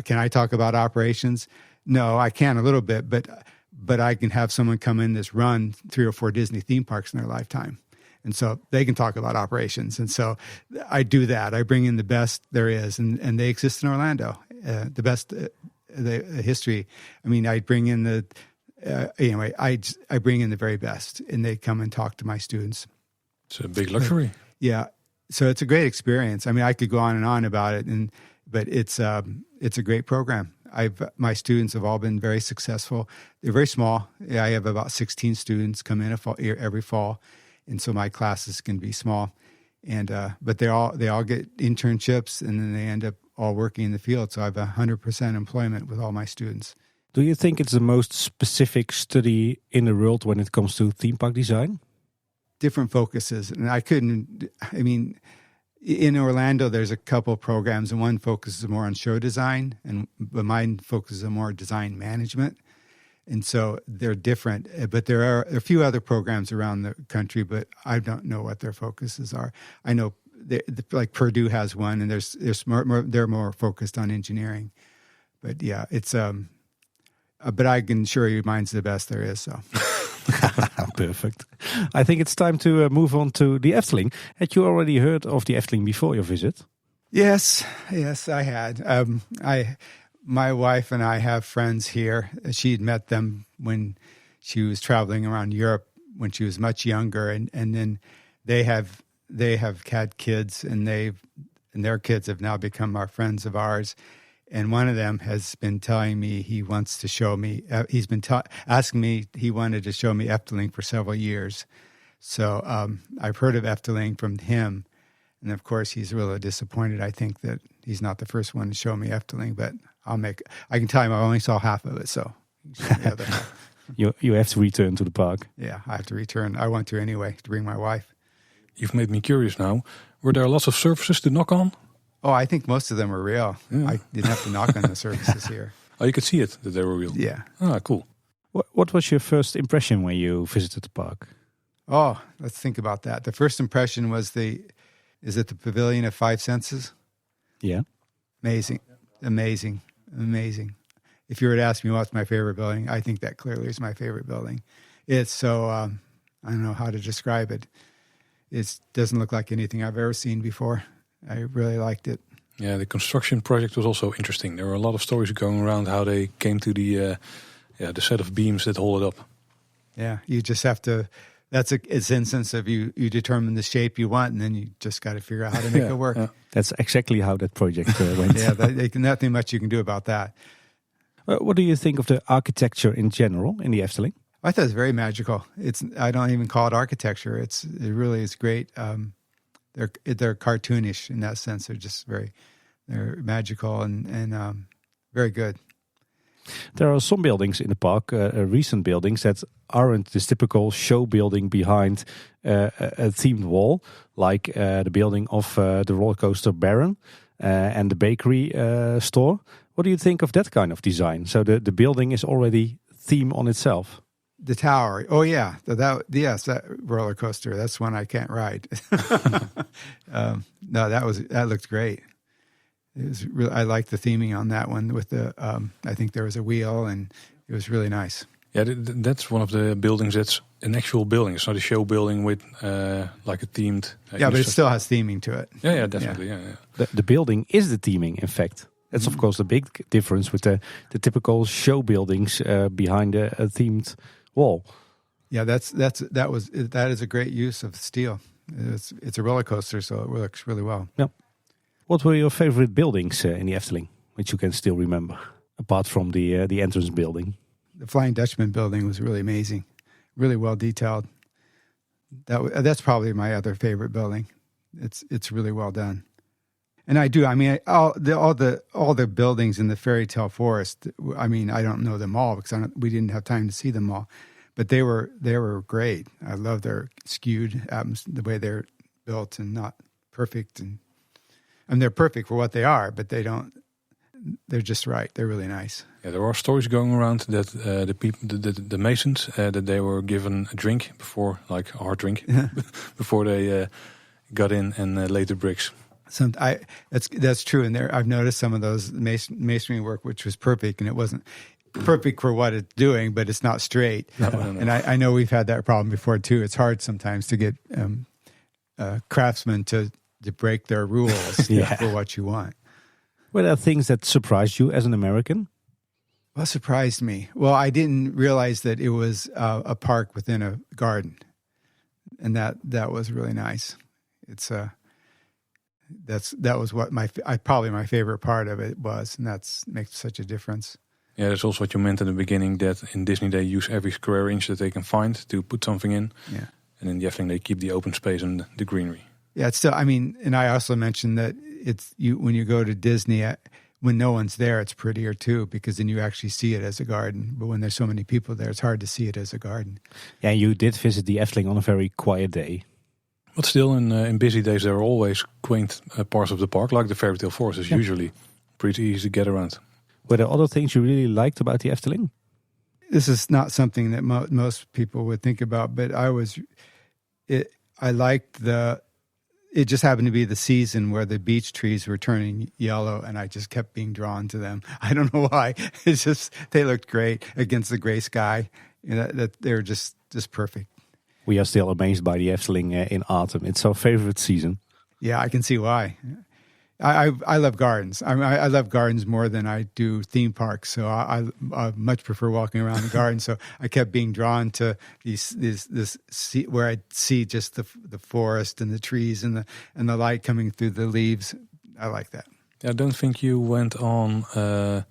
Can I talk about operations? No, I can a little bit, but I can have someone come in that's run 3 or 4 Disney theme parks in their lifetime. And so they can talk about operations. And so I do that. I bring in the best there is, and they exist in Orlando. The best, the history. I bring in I bring in the very best, and they come and talk to my students. It's a big luxury. Yeah. So it's a great experience. I mean, I could go on and on about it, but it's a great program. My students have all been very successful. They're very small. I have about 16 students come in every fall, and so my classes can be small. And but they all get internships, and then they end up all working in the field. So I have 100% employment with all my students. Do you think it's the most specific study in the world when it comes to theme park design? Different focuses, and in Orlando, there's a couple programs, and one focuses more on show design, but mine focuses on more design management. And so they're different. But there are a few other programs around the country, but I don't know what their focuses are. I know like Purdue has one, and they're more focused on engineering. But yeah, it's but I can assure you, mine's the best there is. So. Perfect. I think it's time to move on to the Efteling. Had you already heard of the Efteling before your visit? Yes, I had. My wife and I have friends here. She'd met them when she was traveling around Europe when she was much younger, and then they have had kids, and their kids have now become our friends of ours. And one of them has been telling me he wants to show me. He's been asking me. He wanted to show me Efteling for several years. So I've heard of Efteling from him, and of course he's really disappointed. I think that he's not the first one to show me Efteling, but I can tell him I only saw half of it. So the other half. You have to return to the park. Yeah, I have to return. I want to anyway to bring my wife. You've made me curious now. Were there lots of surfaces to knock on? Oh, I think most of them were real. Yeah. I didn't have to knock on the surfaces here. Oh, you could see it, that they were real? Yeah. Ah, cool. What was your first impression when you visited the park? Oh, let's think about that. The first impression was is it the Pavilion of Five Senses? Yeah. Amazing. If you were to ask me what's my favorite building, I think that clearly is my favorite building. It's so, I don't know how to describe it. It doesn't look like anything I've ever seen before. I really liked it. Yeah, the construction project was also interesting. There were a lot of stories going around how they came to the set of beams that hold it up. Yeah, you just have to. It's an instance of you determine the shape you want, and then you just got to figure out how to make it work. Yeah. That's exactly how that project went. Yeah, nothing much you can do about that. What do you think of the architecture in general in the Efteling? I thought it's very magical. I don't even call it architecture. It really is great. They're cartoonish in that sense. They're magical and very good. There are some buildings in the park, recent buildings that aren't this typical show building behind a themed wall, like the building of the roller coaster Baron and the bakery store. What do you think of that kind of design? So the building is already theme on itself. The tower. Oh yeah, that roller coaster. That's one I can't ride. No, that looked great. It was really, I liked the theming on that one with the. I think there was a wheel, and it was really nice. Yeah, that's one of the buildings that's an actual building. It's not a show building with like a themed. Yeah, but it still has theming to it. Yeah, definitely. Yeah. The building is the theming, in fact. That's of course the big difference with the typical show buildings behind a themed wall. Yeah, that is a great use of steel. It's a roller coaster, so it works really well. Yeah. What were your favorite buildings in the Efteling, which you can still remember, apart from the entrance building? The Flying Dutchman building was really amazing, really well detailed. That's probably my other favorite building. It's really well done. And all the buildings in the Fairy Tale Forest. I mean, I don't know them all because we didn't have time to see them all, but they were great. I love their skewed the way they're built and not perfect, and they're perfect for what they are, but they're just right. They're really nice. Yeah, there are stories going around that the masons that they were given a drink before, like a hard drink, before they got in and laid the bricks. That's true, and I've noticed some of those masonry work, which was perfect, and it wasn't perfect for what it's doing, but it's not straight. No. And I know we've had that problem before too. It's hard sometimes to get craftsmen to break their rules for what you want. Were there things that surprised you as an American? What surprised me? Well, I didn't realize that it was a park within a garden. and that was really nice. It's that was what probably my favorite part of it was, and makes such a difference. Yeah, that's also what you meant in the beginning, that in Disney they use every square inch that they can find to put something in. Yeah. And in the Efteling they keep the open space and the greenery. Yeah, it's still, I mean, and I also mentioned that when you go to Disney, when no one's there, it's prettier too, because then you actually see it as a garden. But when there's so many people there, it's hard to see it as a garden. Yeah, you did visit the Efteling on a very quiet day. But still, in busy days, there are always quaint parts of the park, like the fairy tale forest is usually pretty easy to get around. Were there other things you really liked about the Efteling? This is not something that most people would think about, but I liked it just happened to be the season where the beech trees were turning yellow, and I just kept being drawn to them. I don't know why. It's just, they looked great against the gray sky. That they were just perfect. We are still amazed by the Efteling in autumn. It's our favorite season. Yeah, I can see why. I love gardens. I love gardens more than I do theme parks. So I much prefer walking around the garden. So I kept being drawn to this where I see just the forest and the trees and the light coming through the leaves. I like that. I don't think you went on the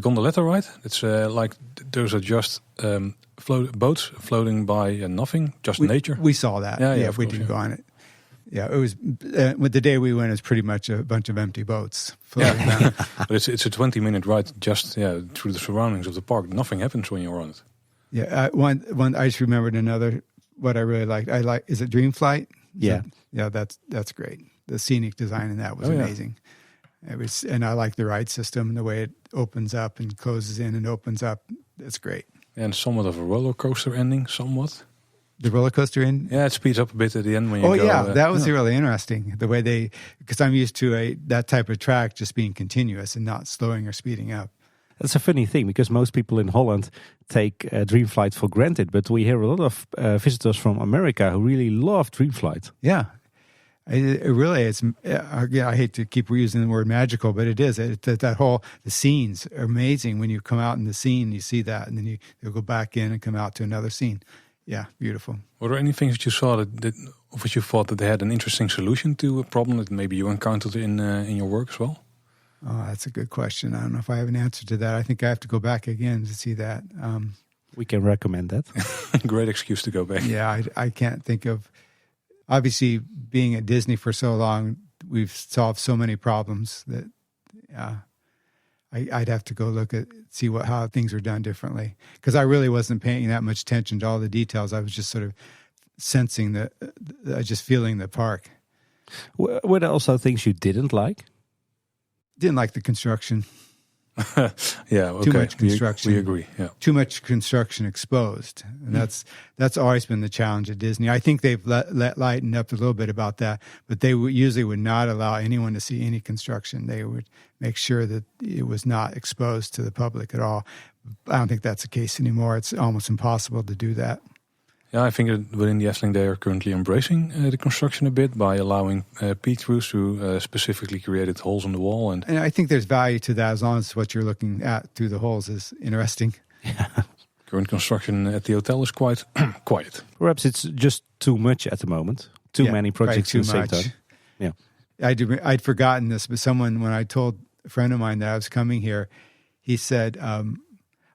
gondoletta ride. It's like those are just boats floating by nothing, just nature. We saw that. Yeah, we didn't go on it. Yeah, it was with the day we went. It was pretty much a bunch of empty boats floating around. But it's a 20-minute ride just through the surroundings of the park. Nothing happens when you're on it. Yeah, one I just remembered another. What I really liked. Is it Dream Flight? That's great. The scenic design in that was amazing. It was, and I like the ride system and the way it opens up and closes in and opens up. It's great. And somewhat of a roller coaster ending, somewhat. The roller coaster in? Yeah, it speeds up a bit at the end when you go. Oh, yeah, that was really interesting. The way because I'm used to that type of track just being continuous and not slowing or speeding up. That's a funny thing, because most people in Holland take Dreamflight for granted, but we hear a lot of visitors from America who really love Dreamflight. Yeah, it really is. I hate to keep reusing the word magical, but it is. The scenes are amazing. When you come out in the scene, you see that, and then you go back in and come out to another scene. Yeah, beautiful. Were there any things that you saw that which you thought that they had an interesting solution to a problem that maybe you encountered in your work as well? Oh, that's a good question. I don't know if I have an answer to that. I think I have to go back again to see that. We can recommend that. Great excuse to go back. Yeah, I can't think of. Obviously, being at Disney for so long, we've solved so many problems that I'd have to go see how things are done differently, because I really wasn't paying that much attention to all the details. I was just sort of sensing just feeling the park. Were there also things you didn't like? Didn't like the construction. Yeah, okay. Too much construction. We agree. Yeah, too much construction exposed, and that's always been the challenge at Disney. I think they've lightened up a little bit about that, but they usually would not allow anyone to see any construction. They would make sure that it was not exposed to the public at all. I don't think that's the case anymore. It's almost impossible to do that. Yeah, I think that within the Efteling they are currently embracing the construction a bit by allowing peek-throughs through specifically created holes in the wall. And I think there's value to that as long as what you're looking at through the holes is interesting. Yeah. Current construction at the hotel is quite quiet. Perhaps it's just too much at the moment. Too many projects at the same time. Yeah, I'd forgotten this, but when I told a friend of mine that I was coming here, he said,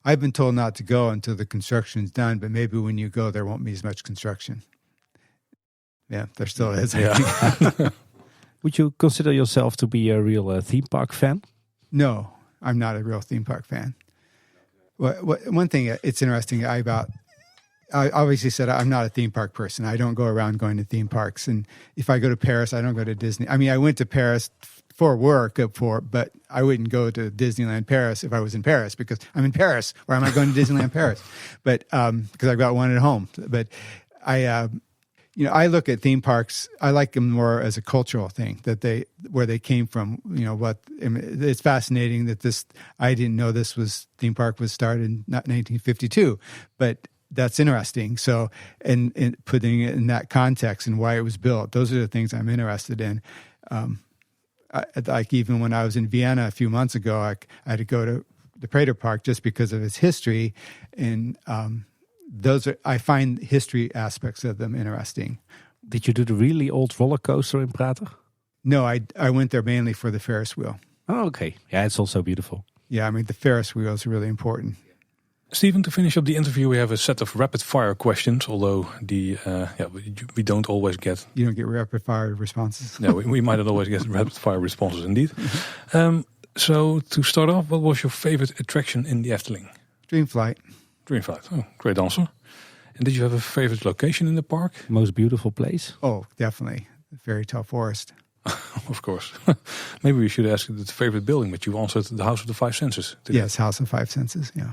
I've been told not to go until the construction's done, but maybe when you go, there won't be as much construction. Yeah, there still is. Yeah. Would you consider yourself to be a real theme park fan? No, I'm not a real theme park fan. One thing it's interesting I obviously said I'm not a theme park person. I don't go around going to theme parks. And if I go to Paris, I don't go to Disney. I mean, I went to Paris for work, but I wouldn't go to Disneyland Paris if I was in Paris, because I'm in Paris. Why am I going to Disneyland Paris? But because I've got one at home. But I look at theme parks. I like them more as a cultural thing, where they came from. It's fascinating that I didn't know theme park was started in 1952, but that's interesting. So, and putting it in that context and why it was built, those are the things I'm interested in. Like even when I was in Vienna a few months ago, I had to go to the Breda Park just because of its history, and I find history aspects of them interesting. Did you do the really old roller coaster in Breda? No, I went there mainly for the Ferris wheel. Oh, okay. Yeah, it's also beautiful. Yeah, I mean, the Ferris wheel is really important. Stephen, to finish up the interview, we have a set of rapid fire questions, although we don't always get... You don't get rapid fire responses? No, we might not always get rapid fire responses indeed. So to start off, what was your favorite attraction in the Efteling? Dreamflight. Dreamflight. Oh, great answer. And did you have a favorite location in the park? Most beautiful place? Oh, definitely. The Fairy Tale Forest. Of course. Maybe we should ask the favorite building, but you answered the House of the Five Senses. Yes, House of Five Senses, yeah.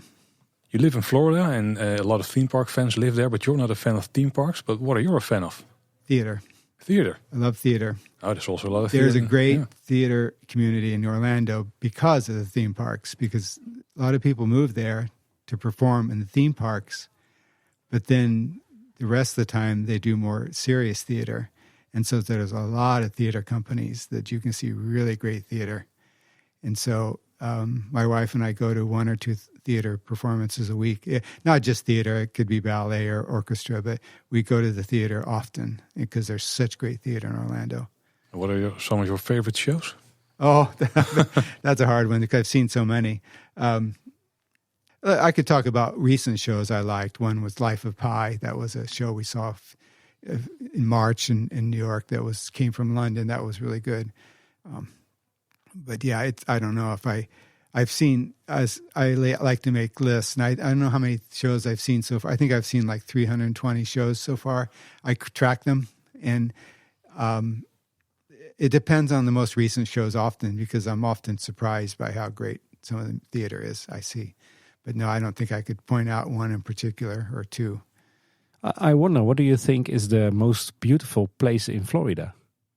You live in Florida and a lot of theme park fans live there, but you're not a fan of theme parks. But what are you a fan of? Theater. Theater. I love theater. Oh, there's also a lot of theater. There's a great theater community in Orlando because of the theme parks, because a lot of people move there to perform in the theme parks, but then the rest of the time they do more serious theater. And so there's a lot of theater companies that you can see really great theater. And so my wife and I go to 1 or 2 theater performances a week. Not just theater, it could be ballet or orchestra, but we go to the theater often because there's such great theater in Orlando. What are some of your favorite shows? Oh, that's a hard one because I've seen so many. I could talk about recent shows I liked. One was Life of Pi. That was a show we saw in March in New York that came from London. That was really good. But yeah, I don't know if I've seen, as I like to make lists, and I don't know how many shows I've seen so far. I think I've seen like 320 shows so far. I track them, and it depends on the most recent shows often because I'm often surprised by how great some of the theater is I see. But no, I don't think I could point out one in particular or 2. I wonder, what do you think is the most beautiful place in Florida?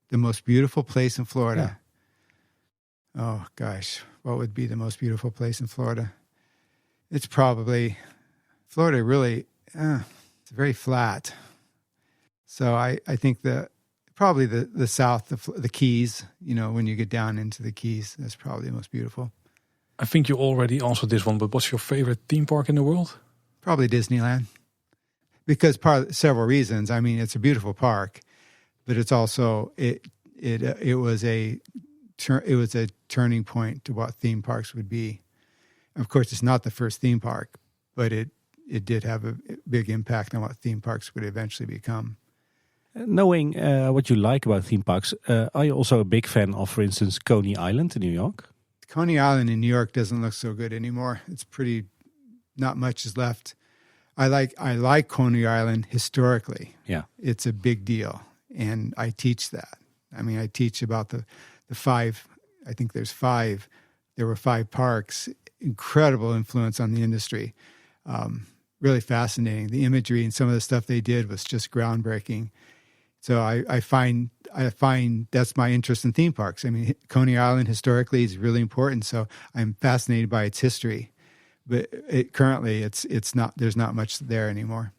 The most beautiful place in Florida? Yeah. Oh, gosh. What would be the most beautiful place in Florida? It's probably... Florida really... it's very flat. So I think probably the South, the Keys, when you get down into the Keys, that's probably the most beautiful. I think you already answered this one, but what's your favorite theme park in the world? Probably Disneyland. Because several reasons. I mean, it's a beautiful park, but it's also it was a turning point to what theme parks would be. Of course, it's not the first theme park, but it did have a big impact on what theme parks would eventually become. Knowing what you like about theme parks, are you also a big fan of, for instance, Coney Island in New York? Coney Island in New York doesn't look so good anymore. It's not much is left. I like Coney Island historically. Yeah. It's a big deal. And I teach that. I mean, I teach about the 5, I think there were 5 parks, incredible influence on the industry. Really fascinating. The imagery and some of the stuff they did was just groundbreaking. So I find that's my interest in theme parks. I mean, Coney Island historically is really important. So I'm fascinated by its history. But currently, it's not. There's not much there anymore.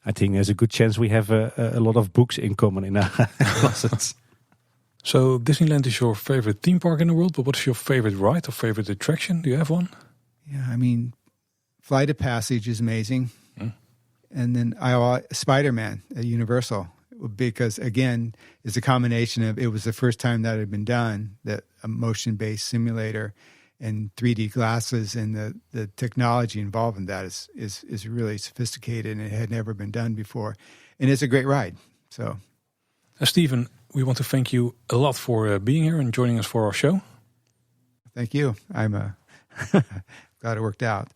I think there's a good chance we have a lot of books in common in our closets. So Disneyland is your favorite theme park in the world, but what's your favorite ride or favorite attraction? Do you have one? Yeah, I mean, Flight of Passage is amazing, and then Spider-Man at Universal, because again, it's a combination of it was the first time that had been done, that a motion-based simulator. And 3D glasses and the technology involved in that is really sophisticated and it had never been done before. And it's a great ride. So, Stephen, we want to thank you a lot for being here and joining us for our show. Thank you. I'm glad it worked out.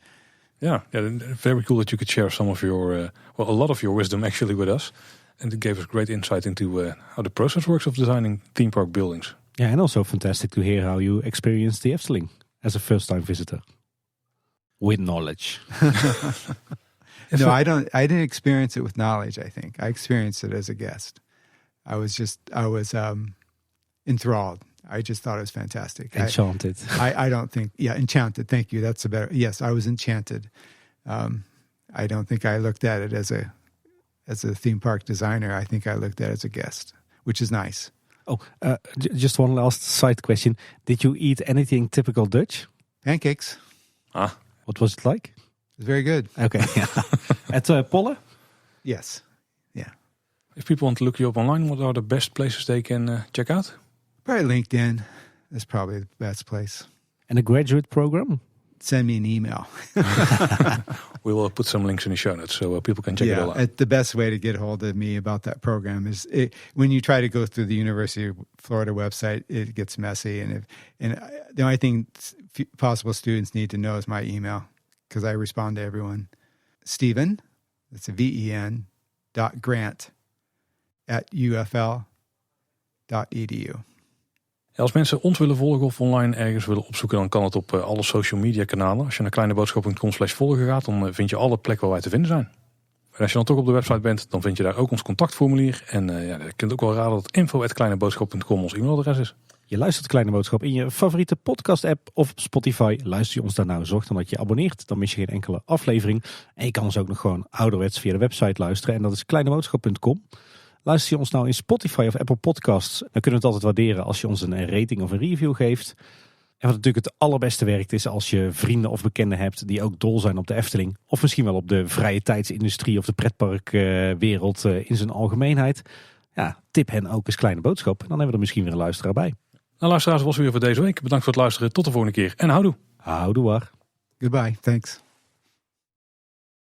Yeah, very cool that you could share some of your, a lot of your wisdom actually with us. And it gave us great insight into how the process works of designing theme park buildings. Yeah, and also fantastic to hear how you experienced the Efteling as a first-time visitor. With knowledge. No, I didn't experience it with knowledge, I think. I experienced it as a guest. I was enthralled. I just thought it was fantastic. Enchanted. I don't think, enchanted. Thank you. That's a better, yes, I was enchanted. I don't think I looked at it as a theme park designer. I think I looked at it as a guest, which is nice. Oh, just one last side question. Did you eat anything typical Dutch? Pancakes. What was it like? It's very good. Okay. At Polle? Yes. If people want to look you up online, what are the best places they can check out? Probably LinkedIn is probably the best place. And a graduate program? Send me an email. We will put some links in the show notes so people can check it all out. The best way to get a hold of me about that program is when you try to go through the University of Florida website, it gets messy. And the only thing possible students need to know is my email, because I respond to everyone. Stephen, that's a VEN, .grant@ufl.edu. Als mensen ons willen volgen of online ergens willen opzoeken, dan kan het op alle social media kanalen. Als je naar kleineboodschap.com/volgen gaat, dan vind je alle plekken waar wij te vinden zijn. En als je dan toch op de website bent, dan vind je daar ook ons contactformulier. En je kunt ook wel raden dat info@kleineboodschap.com ons e-mailadres is. Je luistert Kleine Boodschap in je favoriete podcast-app of op Spotify. Luister je ons daar nou, zorg dan dat je abonneert. Dan mis je geen enkele aflevering. En je kan ons ook nog gewoon ouderwets via de website luisteren. En dat is kleineboodschap.com. Luister je ons nou in Spotify of Apple Podcasts, dan kunnen we het altijd waarderen als je ons een rating of een review geeft. En wat natuurlijk het allerbeste werkt is als je vrienden of bekenden hebt die ook dol zijn op de Efteling. Of misschien wel op de vrije tijdsindustrie of de pretparkwereld in zijn algemeenheid. Ja, tip hen ook eens Kleine Boodschap. En dan hebben we er misschien weer een luisteraar bij. Nou, luisteraars, was weer voor deze week. Bedankt voor het luisteren. Tot de volgende keer. En houdoe. Houdoe waar. Goodbye. Thanks.